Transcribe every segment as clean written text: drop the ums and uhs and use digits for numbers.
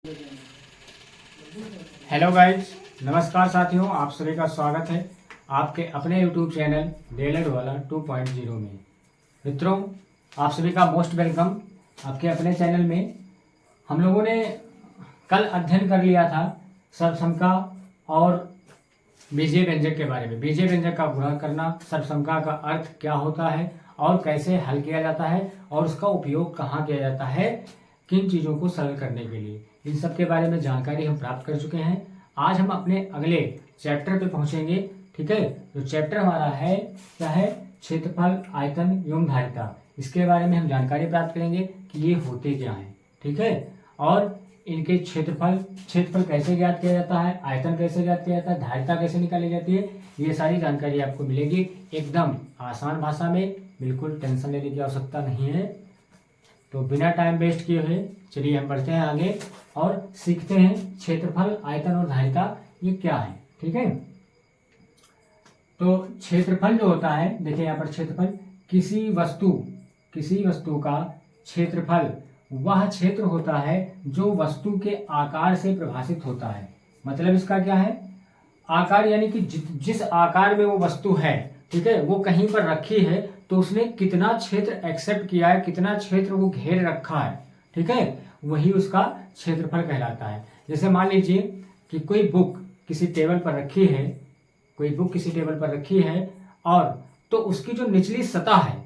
Hello guys, नमस्कार साथियों, आप सभी का स्वागत है आपके अपने यूट्यूब चैनल डेलर वाला 2.0 में। मित्रों, आप सभी का मोस्ट वेलकम आपके अपने चैनल में। हम लोगों ने कल अध्ययन कर लिया था सर्वसंख्या और बीजीय व्यंजक के बारे में। बीजीय व्यंजक का गुणा करना, सर्वसंख्या का अर्थ क्या होता है और कैसे हल किया जाता है और उसका उपयोग कहाँ किया जाता है, किन चीज़ों को सरल करने के लिए, इन सब के बारे में जानकारी हम प्राप्त कर चुके हैं। आज हम अपने अगले चैप्टर पे पहुंचेंगे। ठीक है, जो चैप्टर हमारा है क्या है, क्षेत्रफल, आयतन एवं धारिता। इसके बारे में हम जानकारी प्राप्त करेंगे कि ये होते क्या हैं। ठीक है, और इनके क्षेत्रफल कैसे ज्ञात किया जाता है, आयतन कैसे ज्ञात किया जाता है, धारिता कैसे निकाली जाती है, ये सारी जानकारी आपको मिलेगी एकदम आसान भाषा में। बिल्कुल टेंशन लेने की आवश्यकता नहीं है। तो बिना टाइम वेस्ट किए हुए चलिए हम बढ़ते हैं आगे और सीखते हैं क्षेत्रफल, आयतन और धारिता ये क्या है। ठीक है, तो क्षेत्रफल जो होता है, देखिए यहाँ पर क्षेत्रफल किसी वस्तु का क्षेत्रफल वह क्षेत्र होता है जो वस्तु के आकार से प्रभाषित होता है। मतलब इसका क्या है, आकार यानी कि जिस आकार में वो वस्तु है, ठीक है, वो कहीं पर रखी है तो उसने कितना क्षेत्र एक्सेप्ट किया है, कितना क्षेत्र वो घेर रखा है, ठीक है, वही उसका क्षेत्रफल कहलाता है। जैसे मान लीजिए कि कोई बुक किसी टेबल पर रखी है, और तो उसकी जो निचली सतह है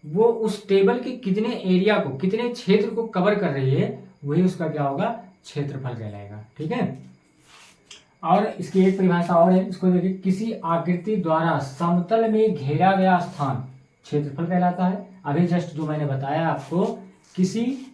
वो उस टेबल के कितने एरिया को, कितने क्षेत्र को कवर कर रही है, वही उसका क्या होगा, क्षेत्रफल कहलाएगा। ठीक है, और इसकी एक परिभाषा और है, इसको देखिए, किसी आकृति द्वारा समतल में घेरा गया स्थान क्षेत्रफल कहलाता है। अभी जस्ट जो मैंने बताया आपको, किसी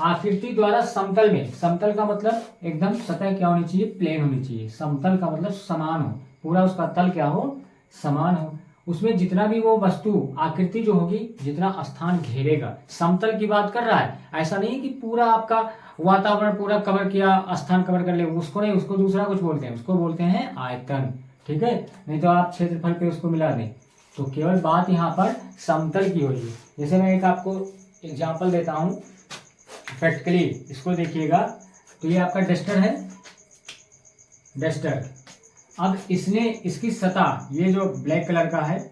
आकृति द्वारा समतल में, समतल का मतलब एकदम सतह क्या होनी चाहिए, प्लेन होनी चाहिए। समतल का मतलब समान हो, पूरा उसका तल क्या हो, समान हो। उसमें जितना भी वो वस्तु, आकृति जो होगी, जितना स्थान घेरेगा, समतल की बात कर रहा है। ऐसा नहीं कि पूरा आपका वातावरण पूरा कवर किया, स्थान कवर कर ले, उसको नहीं, उसको दूसरा कुछ बोलते हैं, उसको बोलते हैं आयतन। ठीक है, नहीं तो आप क्षेत्रफल पे उसको मिला दें। तो केवल बात यहाँ पर समतल की हो रही है। जैसे मैं एक आपको एग्जाम्पल देता हूँ प्रैक्टिकली, इसको देखिएगा। तो ये आपका डस्टर है, डस्टर। अब इसने इसकी सतह, ये जो ब्लैक कलर का है,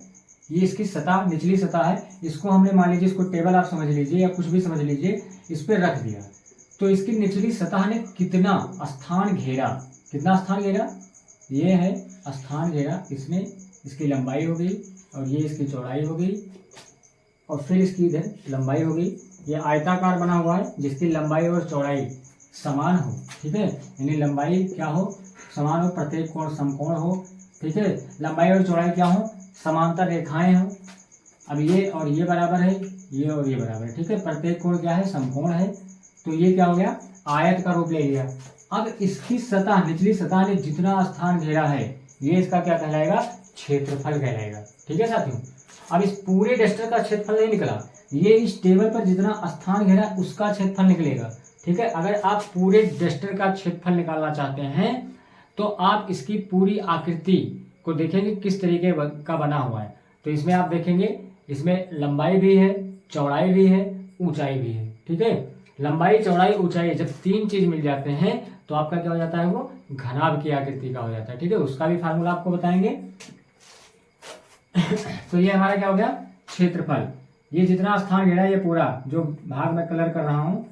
ये इसकी सतह, निचली सतह है। इसको हमने मान लीजिए, इसको टेबल आप समझ लीजिए या कुछ भी समझ लीजिए, इस पर रख दिया। तो इसकी निचली सतह ने कितना स्थान घेरा, कितना स्थान घेरा, ये है स्थान घेरा इसने। इसकी लंबाई हो गई और ये इसकी चौड़ाई हो गई, और फिर इसकी इधर लंबाई हो गई। ये आयताकार बना हुआ है जिसकी लंबाई और चौड़ाई समान हो। ठीक है, यानी लंबाई क्या हो, समान हो, प्रत्येक कोण समकोण हो। ठीक है, लंबाई और चौड़ाई क्या हो, समांतर रेखाएं हो। अब ये और ये बराबर है, ये और ये बराबर है। ठीक है, प्रत्येक कोण क्या है, समकोण है। तो ये क्या हो गया, आयत का रूप ले लिया। अब इसकी सतह, निचली सतह ने जितना स्थान घेरा है, ये इसका क्या कहलाएगा, क्षेत्रफल कहलाएगा। ठीक है साथियों, अब इस पूरे डस्टर का क्षेत्रफल नहीं निकला, ये इस टेबल पर जितना स्थान घेरा उसका क्षेत्रफल निकलेगा। ठीक है, अगर आप पूरे डस्टर का क्षेत्रफल निकालना चाहते हैं तो आप इसकी पूरी आकृति को देखेंगे किस तरीके का बना हुआ है। तो इसमें आप देखेंगे, इसमें लंबाई भी है, चौड़ाई भी है, ऊंचाई भी है। ठीक है, लंबाई, चौड़ाई, ऊंचाई, जब तीन चीज मिल जाते हैं तो आपका क्या हो जाता है, वो घनाभ की आकृति का हो जाता है। ठीक है, उसका भी फार्मूला आपको बताएंगे। तो ये हमारा क्या हो गया, क्षेत्रफल। ये जितना स्थान घेरा, ये पूरा जो भाग में कलर कर रहा हूं,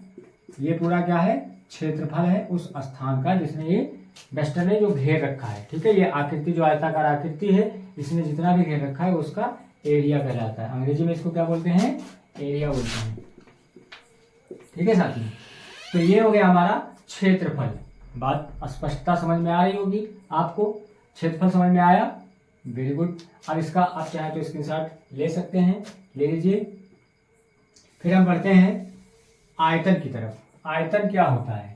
ये पूरा क्या है, क्षेत्रफल है उस स्थान का जिसने ये डस्टर ने जो घेर रखा है। ठीक है, ये आकृति जो आयताकार आकृति है, इसने जितना भी घेर रखा है उसका एरिया कहलाता है। अंग्रेजी में इसको क्या बोलते हैं, एरिया बोलते हैं। ठीक है साथियों, तो ये हो गया हमारा क्षेत्रफल। बात स्पष्टता समझ में आ रही होगी आपको, क्षेत्रफल समझ में आया, वेरी गुड। अब इसका आप चाहे तो स्क्रीनशॉट ले सकते हैं, ले लीजिए। फिर हम बढ़ते हैं आयतन की तरफ। आयतन क्या होता है,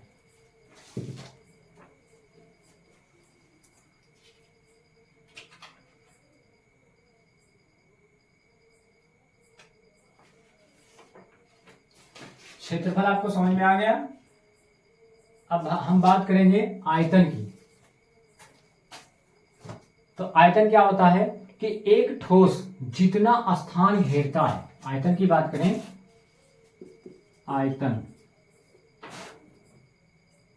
क्षेत्रफल आपको समझ में आ गया। अब हम बात करेंगे आयतन की। तो आयतन क्या होता है कि एक ठोस जितना स्थान घेरता है, आयतन की बात करें, आयतन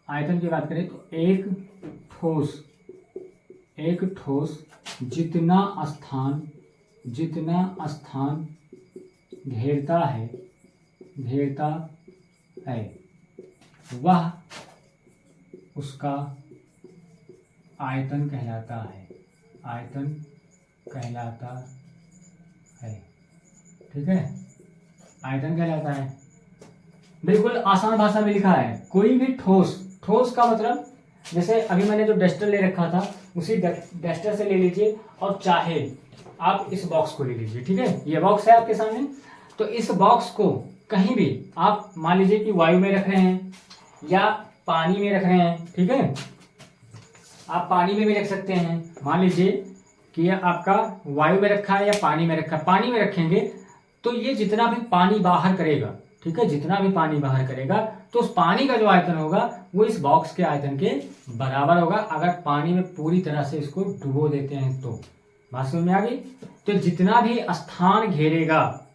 आयतन की बात करें तो एक ठोस जितना स्थान घेरता है वह उसका आयतन कहलाता है। ठीक है, आयतन कहलाता है। बिल्कुल आसान भाषा में लिखा है, कोई भी ठोस का मतलब, जैसे अभी मैंने जो डस्टर ले रखा था उसी डस्टर से ले लीजिए और चाहे आप इस बॉक्स को ले लीजिए। ठीक है, ये बॉक्स है आपके सामने, तो इस बॉक्स को कहीं भी आप मान लीजिए कि वायु में रख रहे हैं या पानी में रख रहे हैं। ठीक है, आप पानी में भी रख सकते हैं। मान लीजिए कि ये आपका वायु में रखा है या पानी में रखा है। पानी में रखेंगे तो ये जितना भी पानी बाहर करेगा, ठीक है, जितना भी पानी बाहर करेगा तो उस पानी का जो आयतन होगा वो इस बॉक्स के आयतन के बराबर होगा, अगर पानी में पूरी तरह से इसको डुबो देते हैं तो। बात समझ में आ गई? तो जितना भी स्थान घेरेगा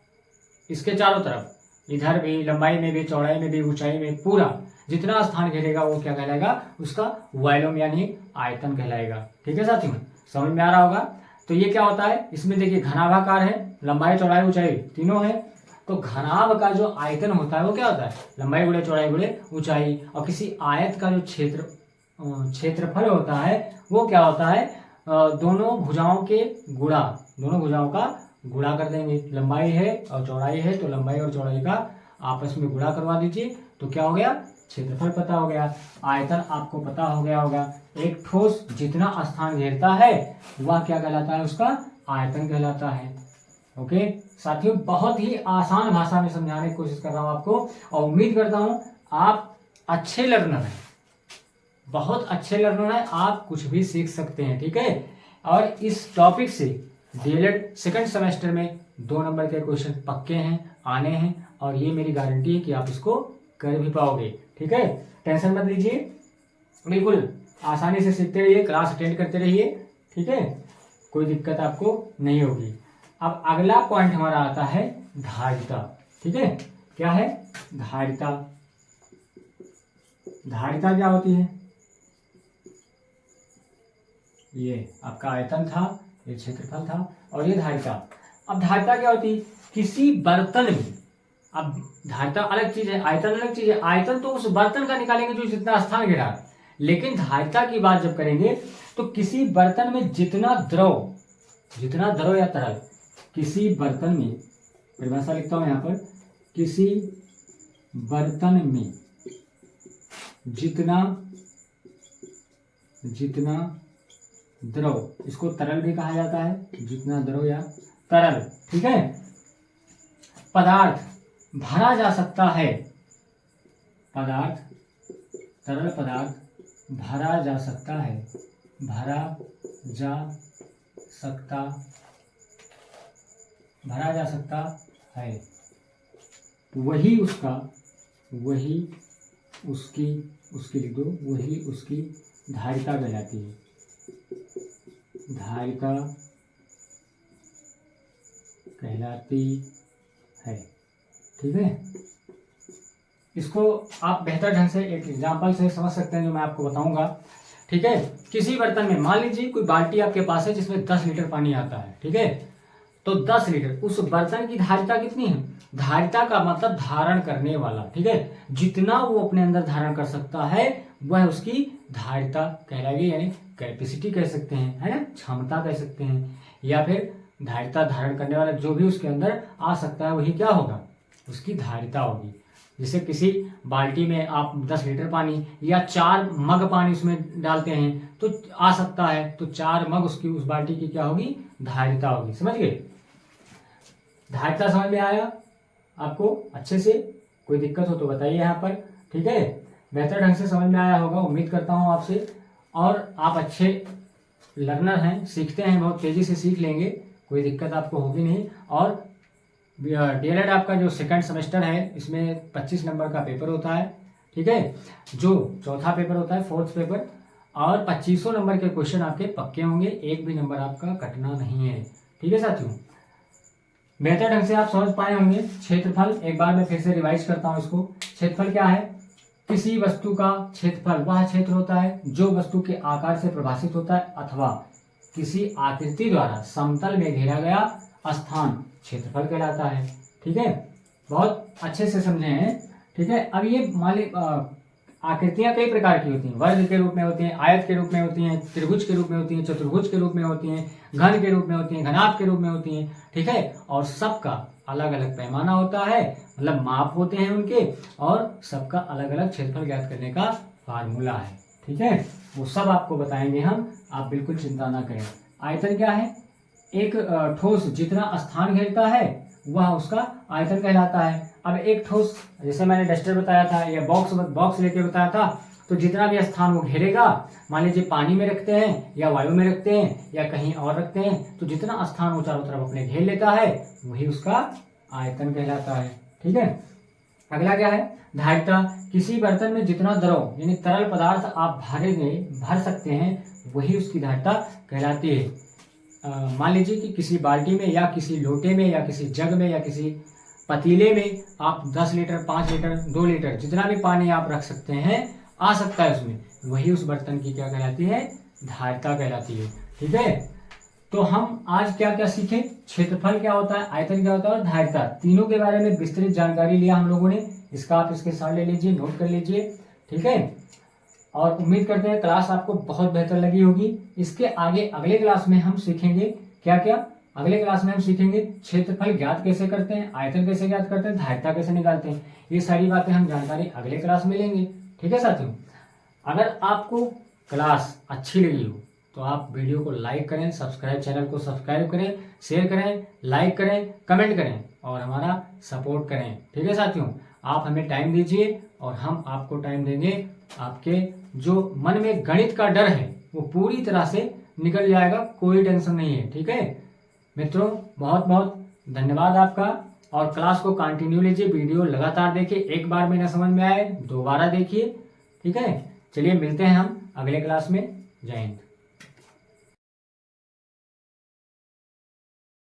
इसके चारों तरफ, इधर भी, लंबाई में भी, चौड़ाई में भी, ऊंचाई में, पूरा जितना स्थान घेरेगा वो क्या कहलाएगा? उसका वॉल्यूम यानी आयतन कहलाएगा। ठीक है साथियों, समझ में आ रहा होगा? तो ये क्या होता है, इसमें देखिए घनाभाकार है, लंबाई चौड़ाई ऊंचाई तीनों है। तो घनाभ का जो आयतन होता है वो क्या होता है? लंबाई गुणे चौड़ाई गुणे ऊंचाई। और किसी आयत का जो क्षेत्रफल होता है वो क्या होता है? दोनों भुजाओं का गुणा कर देंगे। लंबाई है और चौड़ाई है तो लंबाई और चौड़ाई का आपस में गुणा करवा दीजिए तो क्या हो गया? क्षेत्रफल पता हो गया। आयतन आपको पता हो गया होगा। एक ठोस जितना स्थान घेरता है वह क्या कहलाता है? उसका आयतन कहलाता है। ओके साथियों, बहुत ही आसान भाषा में समझाने की कोशिश कर रहा हूं आपको और उम्मीद करता हूं आप अच्छे लर्नर हैं, बहुत अच्छे लर्नर हैं, आप कुछ भी सीख सकते हैं। ठीक है, और इस टॉपिक से डीएलएड सेकंड सेमेस्टर में 2 नंबर के क्वेश्चन पक्के हैं, आने हैं, और ये मेरी गारंटी है कि आप इसको कर भी पाओगे। ठीक है, टेंशन मत लीजिए, बिल्कुल आसानी से सीखते रहिए, क्लास अटेंड करते रहिए। ठीक है, कोई दिक्कत आपको नहीं होगी। अब अगला पॉइंट हमारा आता है धारिता। ठीक है, क्या है? धारिता। धारिता क्या होती है? ये आपका आयतन था, ये क्षेत्रफल था, और ये धारिता। अब धारिता क्या होती है? किसी बर्तन में, अब धारिता अलग चीज है, आयतन अलग चीज है। आयतन तो उस बर्तन का निकालेंगे जो जितना स्थान घेरा है, लेकिन धारिता की बात जब करेंगे तो किसी बर्तन में जितना द्रव या तरल, किसी बर्तन में, परिभाषा लिखता हूं यहां पर, किसी बर्तन में जितना द्रव, इसको तरल भी कहा जाता है, जितना द्रव या तरल, ठीक है, पदार्थ भरा जा सकता है, तरल पदार्थ भरा जा सकता है, वही उसकी धारिता कहलाती है। धारिता कहलाती है। ठीक है, इसको आप बेहतर ढंग से एक एग्जांपल से समझ सकते हैं जो मैं आपको बताऊंगा। ठीक है, किसी बर्तन में, मान लीजिए कोई बाल्टी आपके पास है जिसमें 10 लीटर पानी आता है। ठीक है, तो 10 लीटर, उस बर्तन की धारिता कितनी है? धारिता का मतलब धारण करने वाला। ठीक है, जितना वो अपने अंदर धारण कर सकता है वह उसकी धारिता कहलाएगी, यानी कैपेसिटी कह सकते हैं, है ना, क्षमता कह सकते हैं, या फिर धारिता धारण करने वाला जो भी उसके अंदर आ सकता है वही क्या होगा? उसकी धारिता होगी। जैसे किसी बाल्टी में आप 10 लीटर पानी या 4 मग पानी उसमें डालते हैं तो आ सकता है, तो 4 मग उसकी उस बाल्टी की क्या होगी? धारिता होगी। समझ गए? धारिता समझ में आया आपको अच्छे से? कोई दिक्कत हो तो बताइए यहाँ पर। ठीक है, बेहतर ढंग से समझ में आया होगा उम्मीद करता हूँ आपसे, और आप अच्छे लर्नर हैं, सीखते हैं, बहुत तेजी से सीख लेंगे, कोई दिक्कत आपको होगी नहीं। और डीएलएड आपका जो सेकंड सेमेस्टर है इसमें 25 नंबर का पेपर होता है। ठीक है, जो चौथा पेपर होता है, फोर्थ पेपर, और 2500 नंबर के क्वेश्चन आपके पक्के होंगे, एक भी नंबर आपका कटना नहीं है। ठीक है साथियों, बेहतर ढंग से आप समझ पाए होंगे। क्षेत्रफल एक बार मैं फिर से रिवाइज करता हूं इसको। क्षेत्रफल क्या है? किसी वस्तु का क्षेत्रफल वह क्षेत्र होता है जो वस्तु के आकार से प्रभाषित होता है अथवा किसी आकृति द्वारा समतल में घेरा गया स्थान क्षेत्रफल कहलाता है। ठीक है, बहुत अच्छे से समझे हैं। ठीक है, अब ये मान ली आकृतियां कई प्रकार की होती हैं, वर्ग के रूप में होती हैं, आयत के रूप में होती हैं, त्रिभुज के रूप में होती हैं, चतुर्भुज के रूप में होती हैं, घन के रूप में होती हैं, घनाभ के रूप में होती हैं। ठीक है, और सबका अलग अलग पैमाना होता है, मतलब माप होते हैं उनके, और सबका अलग अलग क्षेत्रफल ज्ञात करने का फार्मूला है। ठीक है, वो सब आपको बताएंगे हम, आप बिल्कुल चिंता ना करें। आयतन क्या है? एक ठोस जितना स्थान घेरता है वह उसका आयतन कहलाता है। अब एक ठोस, जैसे मैंने डस्टर बताया था या बॉक्स लेके बताया था, तो जितना भी स्थान वो घेरेगा, मान लीजिए पानी में रखते हैं या वायु में रखते हैं या कहीं और रखते हैं, तो जितना स्थान वो चारों तरफ अपने घेर लेता है वही उसका आयतन कहलाता है। ठीक है, अगला क्या है? धारिता। किसी बर्तन में जितना द्रव यानी तरल पदार्थ आप भर सकते हैं वही उसकी धारिता कहलाती है। मान लीजिए कि किसी बाल्टी में या किसी लोटे में या किसी जग में या किसी पतीले में आप 10 लीटर, 5 लीटर, 2 लीटर जितना भी पानी आप रख सकते हैं, आ सकता है उसमें, वही उस बर्तन की क्या कहलाती है? धारिता कहलाती है। ठीक है, तो हम आज क्या क्या सीखे? क्षेत्रफल क्या होता है, आयतन क्या होता है और धारिता, तीनों के बारे में विस्तृत जानकारी लिया हम लोगों ने। इसका आप इसके साथ ले लीजिए, नोट कर लीजिए। ठीक है, और उम्मीद करते हैं क्लास आपको बहुत बेहतर लगी होगी। इसके आगे अगले क्लास में हम सीखेंगे क्या क्या? अगले क्लास में हम सीखेंगे क्षेत्रफल ज्ञात कैसे करते हैं, आयतन कैसे ज्ञात करते हैं, धारिता कैसे निकालते हैं। ये सारी बातें हम जानकारी अगले क्लास में लेंगे। ठीक है साथियों, अगर आपको क्लास अच्छी लगी हो तो आप वीडियो को लाइक करें, चैनल को सब्सक्राइब करें, शेयर करें, लाइक करें, कमेंट करें और हमारा सपोर्ट करें। ठीक है साथियों, आप हमें टाइम दीजिए और हम आपको टाइम देंगे। आपके जो मन में गणित का डर है वो पूरी तरह से निकल जाएगा, कोई टेंशन नहीं है। ठीक है मित्रों, बहुत बहुत धन्यवाद आपका, और क्लास को कंटिन्यू लीजिए, वीडियो लगातार देखिए, एक बार में ना समझ में आए दोबारा देखिए। ठीक है, चलिए मिलते हैं हम अगले क्लास में। जय हिंद।